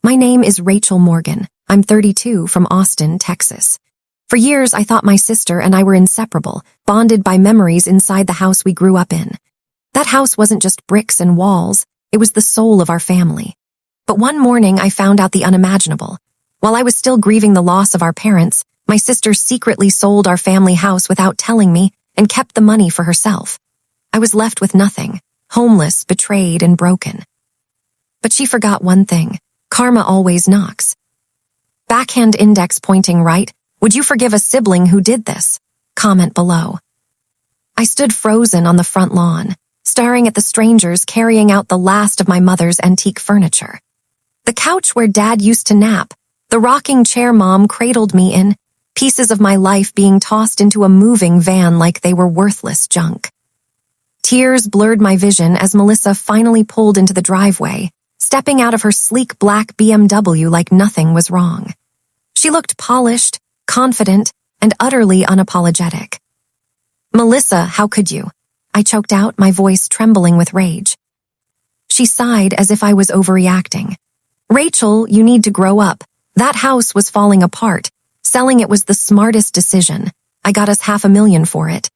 My name is Rachel Morgan. I'm 32 from Austin, Texas. For years, I thought my sister and I were inseparable, bonded by memories inside the house we grew up in. That house wasn't just bricks and walls, it was the soul of our family. But one morning, I found out the unimaginable. While I was still grieving the loss of our parents, my sister secretly sold our family house without telling me and kept the money for herself. I was left with nothing, homeless, betrayed, and broken. But she forgot one thing. Karma always knocks. Backhand index pointing right. Would you forgive a sibling who did this? Comment below. I stood frozen on the front lawn, staring at the strangers carrying out the last of my mother's antique furniture. The couch where Dad used to nap, the rocking chair Mom cradled me in, pieces of my life being tossed into a moving van like they were worthless junk. Tears blurred my vision as Melissa finally pulled into the driveway, stepping out of her sleek black BMW like nothing was wrong. She looked polished, confident, and utterly unapologetic. "Melissa, how could you?" I choked out, my voice trembling with rage. She sighed as if I was overreacting. "Rachel, you need to grow up. That house was falling apart. Selling it was the smartest decision. I got us $500,000 for it."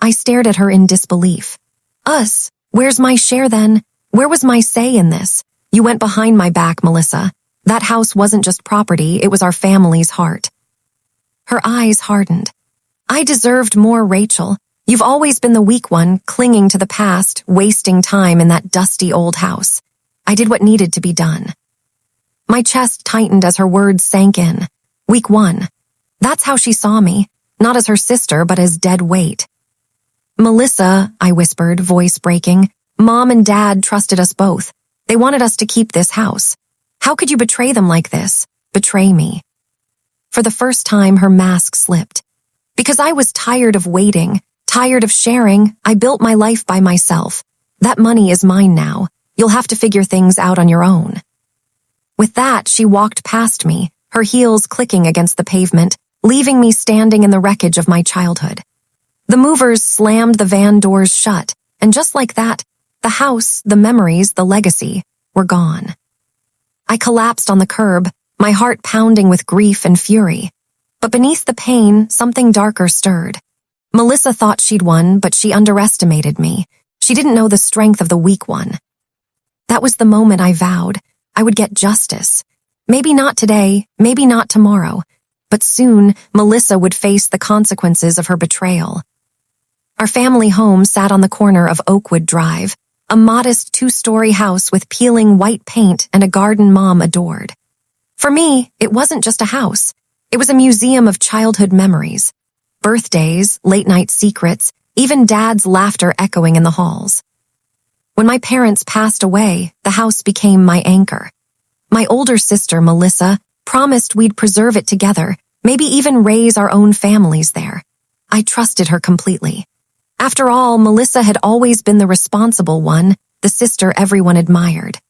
I stared at her in disbelief. "Us? Where's my share then? Where was my say in this? You went behind my back, Melissa. That house wasn't just property, it was our family's heart." Her eyes hardened. "I deserved more, Rachel. You've always been the weak one, clinging to the past, wasting time in that dusty old house. I did what needed to be done." My chest tightened as her words sank in. Week one. That's how she saw me, not as her sister, but as dead weight. "Melissa," I whispered, voice breaking, "Mom and Dad trusted us both. They wanted us to keep this house. How could you betray them like this? Betray me?" For the first time, her mask slipped. "Because I was tired of waiting, tired of sharing, I built my life by myself. That money is mine now. You'll have to figure things out on your own." With that, she walked past me, her heels clicking against the pavement, leaving me standing in the wreckage of my childhood. The movers slammed the van doors shut, and just like that, the house, the memories, the legacy, were gone. I collapsed on the curb, my heart pounding with grief and fury. But beneath the pain, something darker stirred. Melissa thought she'd won, but she underestimated me. She didn't know the strength of the weak one. That was the moment I vowed I would get justice. Maybe not today, maybe not tomorrow, but soon Melissa would face the consequences of her betrayal. Our family home sat on the corner of Oakwood Drive, a modest 2-story house with peeling white paint and a garden Mom adored. For me, it wasn't just a house. It was a museum of childhood memories. Birthdays, late-night secrets, even Dad's laughter echoing in the halls. When my parents passed away, the house became my anchor. My older sister, Melissa, promised we'd preserve it together, maybe even raise our own families there. I trusted her completely. After all, Melissa had always been the responsible one, the sister everyone admired.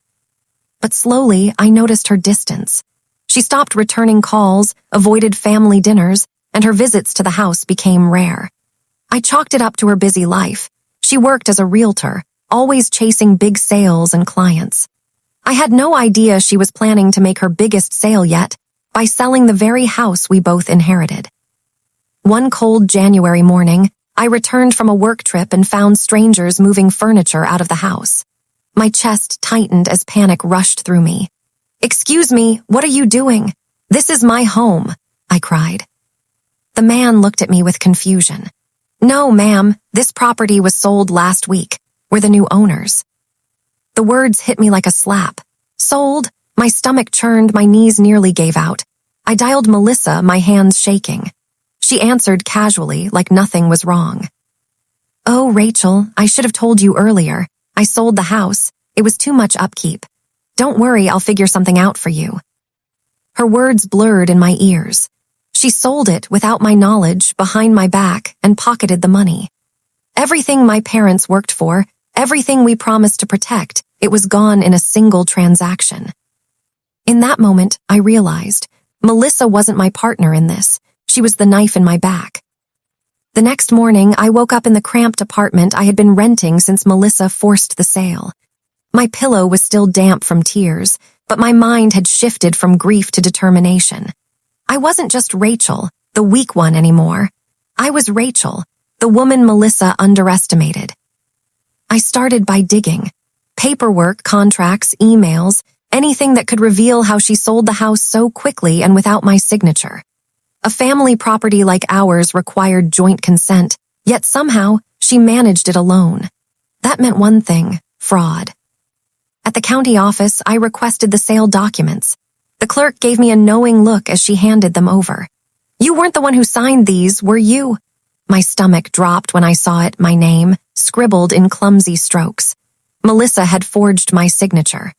But slowly, I noticed her distance. She stopped returning calls, avoided family dinners, and her visits to the house became rare. I chalked it up to her busy life. She worked as a realtor, always chasing big sales and clients. I had no idea she was planning to make her biggest sale yet by selling the very house we both inherited. One cold January morning, I returned from a work trip and found strangers moving furniture out of the house. My chest tightened as panic rushed through me. "Excuse me, what are you doing? This is my home," I cried. The man looked at me with confusion. "No, ma'am, this property was sold last week. We're the new owners." The words hit me like a slap. "Sold?" My stomach churned, my knees nearly gave out. I dialed Melissa, my hands shaking. She answered casually, like nothing was wrong. "Oh, Rachel, I should have told you earlier. I sold the house. It was too much upkeep. Don't worry, I'll figure something out for you." Her words blurred in my ears. She sold it without my knowledge, behind my back, and pocketed the money. Everything my parents worked for, everything we promised to protect, it was gone in a single transaction. In that moment, I realized Melissa wasn't my partner in this. She was the knife in my back. The next morning, I woke up in the cramped apartment I had been renting since Melissa forced the sale. My pillow was still damp from tears, but my mind had shifted from grief to determination. I wasn't just Rachel, the weak one anymore. I was Rachel, the woman Melissa underestimated. I started by digging. Paperwork, contracts, emails, anything that could reveal how she sold the house so quickly and without my signature. A family property like ours required joint consent, yet somehow she managed it alone. That meant one thing: fraud. At the county office, I requested the sale documents. The clerk gave me a knowing look as she handed them over. "You weren't the one who signed these, were you?" My stomach dropped when I saw it, my name, scribbled in clumsy strokes. Melissa had forged my signature.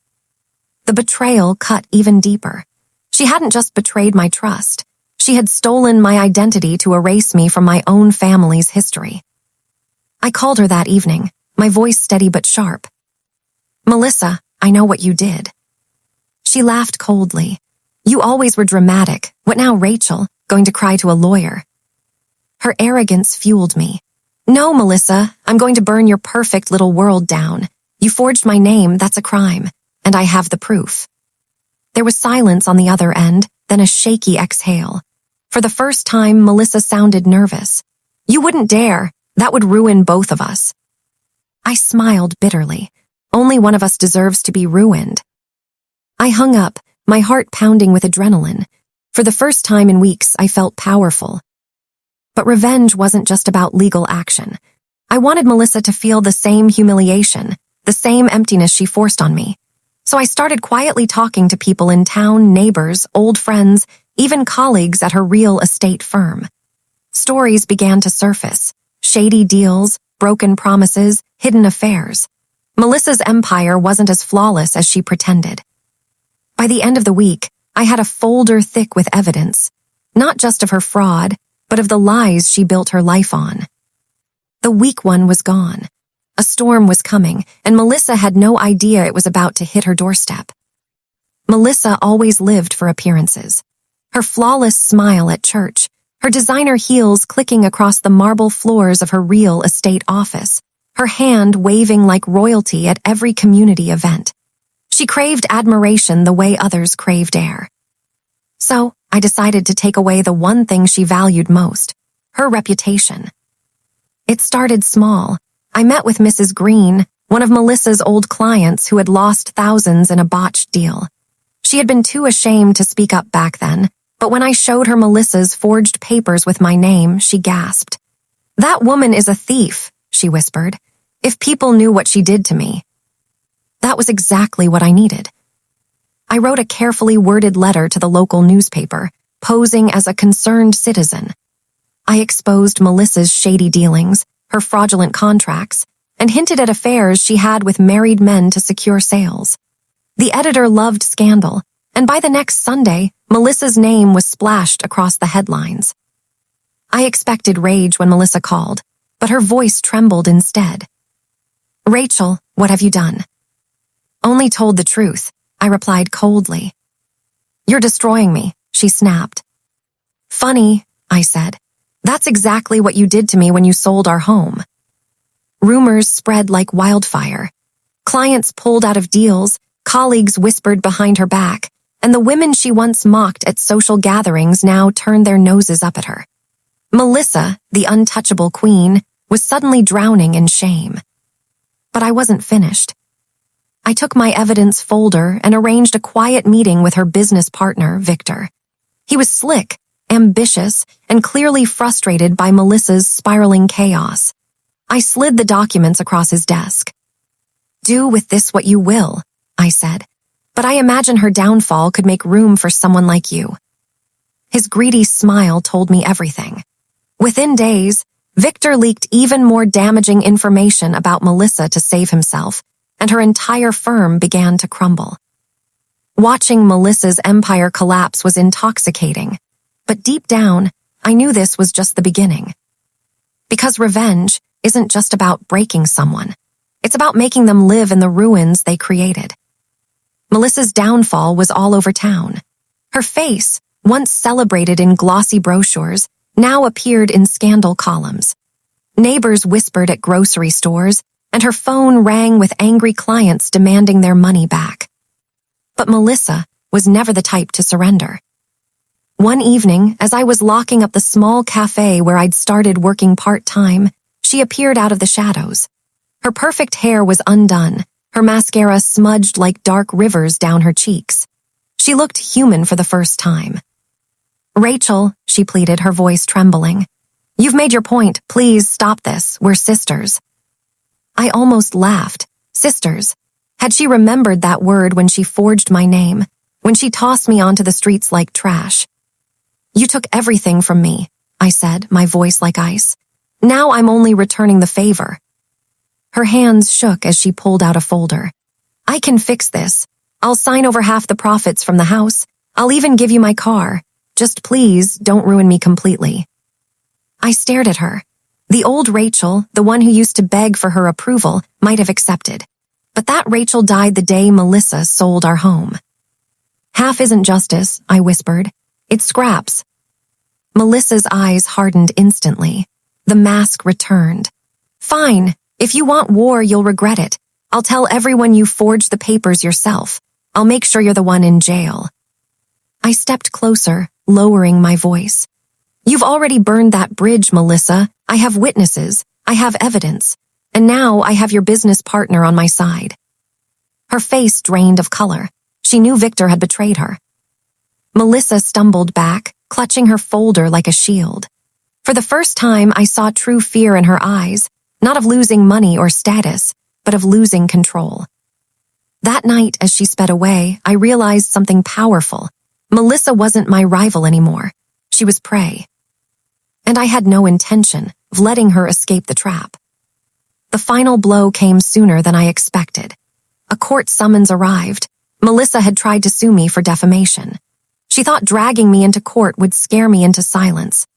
The betrayal cut even deeper. She hadn't just betrayed my trust. She had stolen my identity to erase me from my own family's history. I called her that evening, my voice steady but sharp. "Melissa, I know what you did." She laughed coldly. "You always were dramatic. What now, Rachel? Going to cry to a lawyer?" Her arrogance fueled me. "No, Melissa, I'm going to burn your perfect little world down. You forged my name, that's a crime, and I have the proof." There was silence on the other end, then a shaky exhale. For the first time, Melissa sounded nervous. "You wouldn't dare. That would ruin both of us." I smiled bitterly. Only one of us deserves to be ruined. I hung up, my heart pounding with adrenaline. For the first time in weeks, I felt powerful. But revenge wasn't just about legal action. I wanted Melissa to feel the same humiliation, the same emptiness she forced on me. So I started quietly talking to people in town, neighbors, old friends, even colleagues at her real estate firm. Stories began to surface: shady deals, broken promises, hidden affairs. Melissa's empire wasn't as flawless as she pretended. By the end of the week, I had a folder thick with evidence, not just of her fraud, but of the lies she built her life on. The weak one was gone. A storm was coming, and Melissa had no idea it was about to hit her doorstep. Melissa always lived for appearances. Her flawless smile at church, her designer heels clicking across the marble floors of her real estate office, her hand waving like royalty at every community event. She craved admiration the way others craved air. So, I decided to take away the one thing she valued most: her reputation. It started small. I met with Mrs. Green, one of Melissa's old clients who had lost thousands in a botched deal. She had been too ashamed to speak up back then, but when I showed her Melissa's forged papers with my name, she gasped. "That woman is a thief," she whispered. "If people knew what she did to me." That was exactly what I needed. I wrote a carefully worded letter to the local newspaper, posing as a concerned citizen. I exposed Melissa's shady dealings, her fraudulent contracts, and hinted at affairs she had with married men to secure sales. The editor loved scandal, and by the next Sunday, Melissa's name was splashed across the headlines. I expected rage when Melissa called, but her voice trembled instead. "Rachel, what have you done?" "Only told the truth," I replied coldly. "You're destroying me," she snapped. "Funny," I said. "That's exactly what you did to me when you sold our home." Rumors spread like wildfire. Clients pulled out of deals, colleagues whispered behind her back, and the women she once mocked at social gatherings now turned their noses up at her. Melissa, the untouchable queen, was suddenly drowning in shame. But I wasn't finished. I took my evidence folder and arranged a quiet meeting with her business partner, Victor. He was slick, ambitious, and clearly frustrated by Melissa's spiraling chaos. I slid the documents across his desk. "Do with this what you will," I said, "but I imagine her downfall could make room for someone like you." His greedy smile told me everything. Within days, Victor leaked even more damaging information about Melissa to save himself, and her entire firm began to crumble. Watching Melissa's empire collapse was intoxicating, but deep down, I knew this was just the beginning. Because revenge isn't just about breaking someone. It's about making them live in the ruins they created. Melissa's downfall was all over town. Her face, once celebrated in glossy brochures, now appeared in scandal columns. Neighbors whispered at grocery stores, and her phone rang with angry clients demanding their money back. But Melissa was never the type to surrender. One evening, as I was locking up the small cafe where I'd started working part-time, she appeared out of the shadows. Her perfect hair was undone, her mascara smudged like dark rivers down her cheeks. She looked human for the first time. "Rachel," she pleaded, her voice trembling. "You've made your point. Please stop this. We're sisters." I almost laughed. Sisters. Had she remembered that word when she forged my name, when she tossed me onto the streets like trash? "You took everything from me," I said, my voice like ice. "Now I'm only returning the favor." Her hands shook as she pulled out a folder. "I can fix this. I'll sign over half the profits from the house. I'll even give you my car. Just please don't ruin me completely." I stared at her. The old Rachel, the one who used to beg for her approval, might have accepted. But that Rachel died the day Melissa sold our home. "Half isn't justice," I whispered. "It's scraps." Melissa's eyes hardened instantly. The mask returned. "Fine. If you want war, you'll regret it. I'll tell everyone you forged the papers yourself. I'll make sure you're the one in jail." I stepped closer, lowering my voice. "You've already burned that bridge, Melissa. I have witnesses. I have evidence. And now I have your business partner on my side." Her face drained of color. She knew Victor had betrayed her. Melissa stumbled back, clutching her folder like a shield. For the first time, I saw true fear in her eyes, not of losing money or status, but of losing control. That night, as she sped away, I realized something powerful. Melissa wasn't my rival anymore. She was prey. And I had no intention of letting her escape the trap. The final blow came sooner than I expected. A court summons arrived. Melissa had tried to sue me for defamation. She thought dragging me into court would scare me into silence.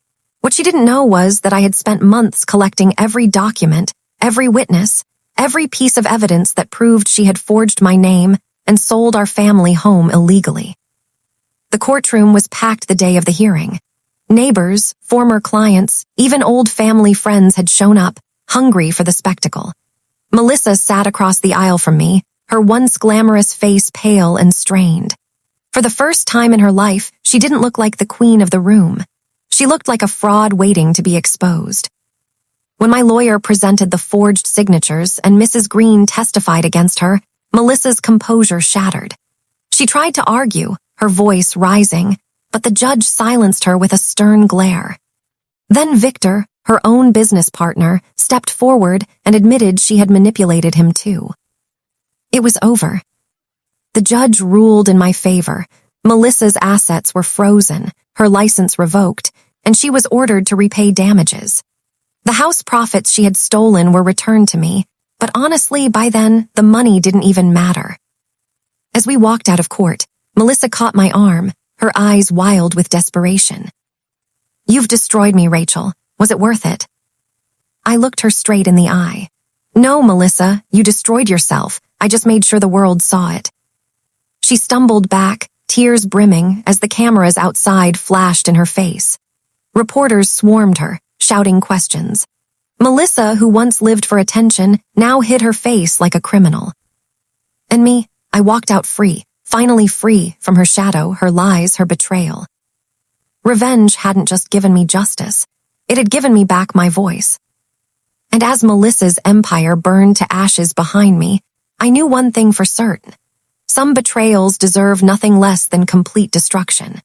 What she didn't know was that I had spent months collecting every document, every witness, every piece of evidence that proved she had forged my name and sold our family home illegally. The courtroom was packed the day of the hearing. Neighbors, former clients, even old family friends had shown up, hungry for the spectacle. Melissa sat across the aisle from me, her once glamorous face pale and strained. For the first time in her life, she didn't look like the queen of the room. She looked like a fraud waiting to be exposed. When my lawyer presented the forged signatures and Mrs. Green testified against her, Melissa's composure shattered. She tried to argue, her voice rising, but the judge silenced her with a stern glare. Then Victor, her own business partner, stepped forward and admitted she had manipulated him too. It was over. The judge ruled in my favor. Melissa's assets were frozen, her license revoked, and she was ordered to repay damages. The house profits she had stolen were returned to me, but honestly, by then, the money didn't even matter. As we walked out of court, Melissa caught my arm, her eyes wild with desperation. "You've destroyed me, Rachel. Was it worth it?" I looked her straight in the eye. "No, Melissa, you destroyed yourself. I just made sure the world saw it." She stumbled back, tears brimming, as the cameras outside flashed in her face. Reporters swarmed her, shouting questions. Melissa, who once lived for attention, now hid her face like a criminal. And me, I walked out free, finally free from her shadow, her lies, her betrayal. Revenge hadn't just given me justice. It had given me back my voice. And as Melissa's empire burned to ashes behind me, I knew one thing for certain. Some betrayals deserve nothing less than complete destruction.